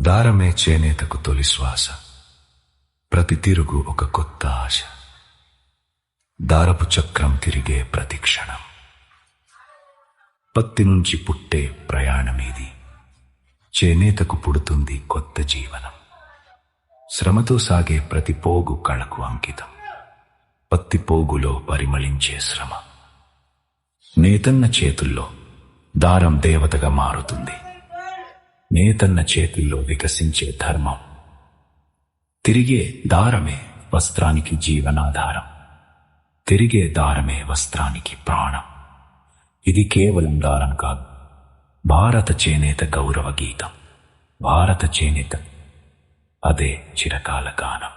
దారమే చేనేతకు తొలి శ్వాస, ప్రతి తిరుగు ఒక కొత్త ఆశ. దారపు చక్రం తిరిగే ప్రతి క్షణం, పత్తి నుంచి పుట్టే ప్రయాణమేది. చేనేతకు పుడుతుంది కొత్త జీవనం. శ్రమతో సాగే ప్రతి పోగు కళకు అంకితం. పత్తి పోగులో పరిమళించే శ్రమ. నేతన్న చేతుల్లో దారం దేవతగా మారుతుంది. నేతన్న చేతుల్లో వికసించే ధర్మం. తిరిగే దారమే వస్త్రానికి జీవనాధారం. తిరిగే దారమే వస్త్రానికి ప్రాణం. ఇది కేవలం దారం కాదు, భారత చేనేత గౌరవ గీతం. భారత చేనేత, అదే చిరకాల గానం.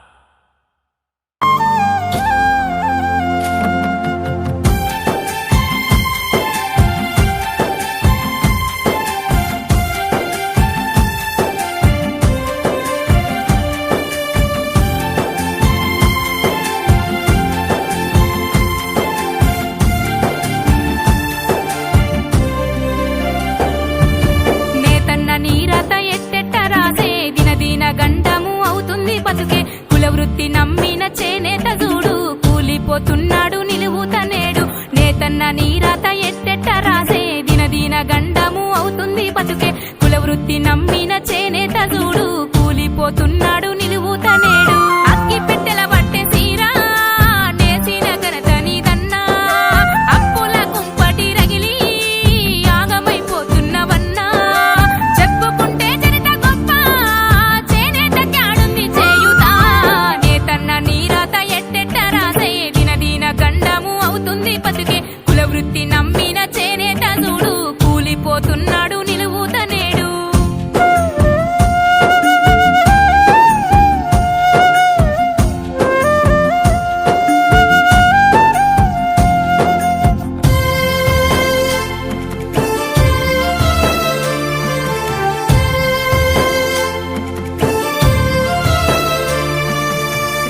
గండము అవుతుంది బతుకే. కుల వృత్తి నమ్మిన చేనేత చూడు, కూలిపోతున్నాడు నిలువుతనేడు. నేతన్న నీరాత ఎట్టెట్ట రాసే, దినదిన గండము అవుతుంది బతుకే. కుల వృత్తి నమ్మిన చేనేత చూడు, కూలిపోతున్నాడు నిలువుతనేడు. అక్కి పెట్టెల పట్టే సీరా నేసిన ఘనత నీదన్నా, అప్పుల కుంపటి రగిలి ఆగమైపోతున్నవన్నా. చెప్పుకుంటే చరిత గొప్ప, చేనేత క్యాడుంది చేయుతా. నేతన్న నీరాత ఎట్టెట్ట రాసే, దినదిన గండము అవుతుంది బతుకే. కుల వృత్తి నమ్మిన చేనేత చూడు, కూలిపోతున్నాడు నిలువుతనేడు.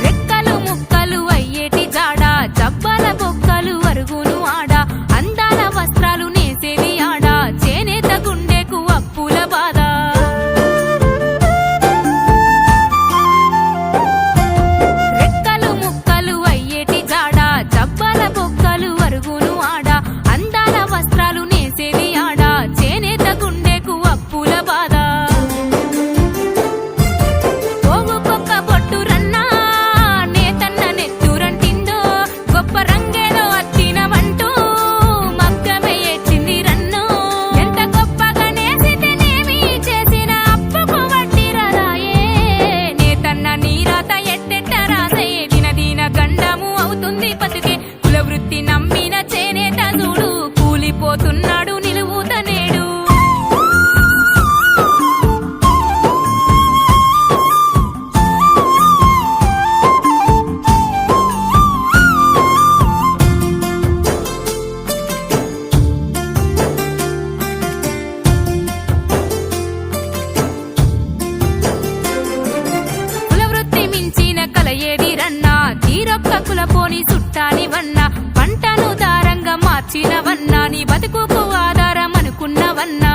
రెక్కలు ముక్కలు అయ్యేటి జాడ, జబ్బల బొక్కలు అరుగును ఆడ. అందాల వస్త్రాలు నేసేది ఆడ, చేనేత గుండెకు అప్పుల బాధ. రెక్కలు ముక్కలు అయ్యేటి జాడ, జబ్బల బొక్కలు అరుగును ఆడ. అందాల వస్త్రాలు నేసేది ఆడ, చేనేత గుండెకు అప్పుల బాధ. పోగుకొక్క బొట్టు రన్నా, నేతన్న నెత్తురంటిందో. గొప్ప రంగేదో అత్తినవంటూ మగ్గమే ఏడ్చింది రన్ను. ఎంత గొప్పగా నేసితేనేమి, చేసిన అప్పుకు వడ్డీ రాయే. నేతన్న నీరాత ఎట్టెట్ట రాసే, దినదిన గండము అవుతుంది బతుకే. కుల వృత్తి నమ్మిన చేనేత చూడు, కూలిపోతున్నాడు నిలువుతనేడు. కుల వృత్తి మించిన కల ఏది రన్నా, తీరొక్క కులపోని చుట్టాని వన్నా. పంటను దారంగా మార్చినవన్నా, నీ బతుకుకు ఆధారం అనుకున్నవన్నా.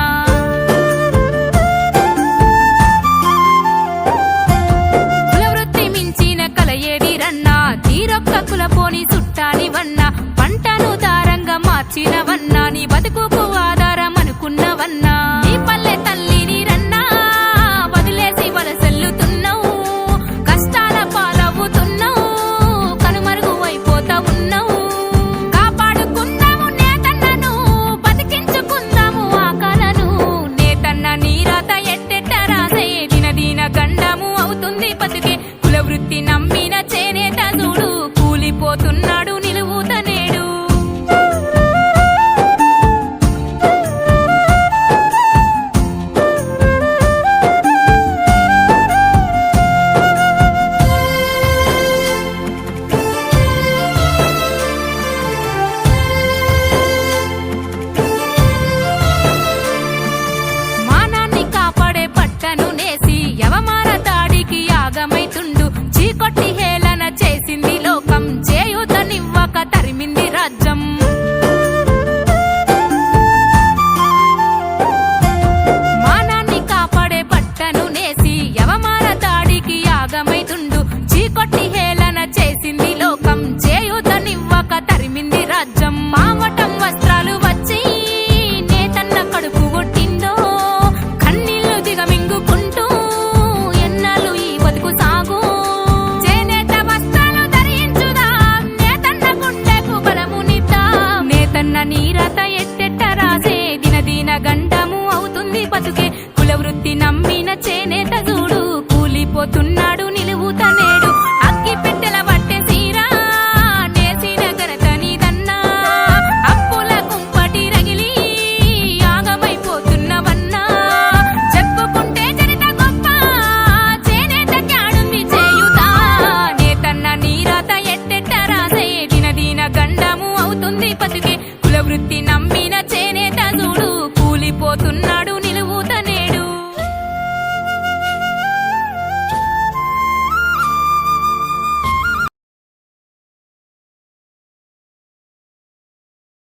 కుల వృత్తి మించిన కల ఏది రన్నా, తీరొక్క కులపోని చుట్టాని వన్నా. పంటను దారంగా మార్చినవన్నా, నీ బతుకుకు ఆధారం అనుకున్నవన్నా. నీ పల్లె తల్లిని రన్నా, వదిలేసి వలసెల్లుతున్నావు. కష్టాల పాలవుతున్నావు, కనుమరుగు అయిపోతా ఉన్నావు. కాపాడుకుందాము నేతన్నను, బతికించుకుందాము ఆ కలను. నేతన్న నీరాత ఎట్టెట్ట రాసే, దినదిన గండము అవుతుంది బతుకే. కుల వృత్తి నమ్మిన చేనేత చూడు, కూలిపోతున్నాడు నిలువుతనేడు. మానాన్ని కాపాడే పట్టను నేసి, యవమాన దాడికి యాగమైతుండు. చీకొట్టి హేళన చేసింది లోకం, చేయూతనివ్వక తరిమింది రాజ్యం. మానాన్ని కాపాడే పట్టను నేసి, ఆగమైతున్నా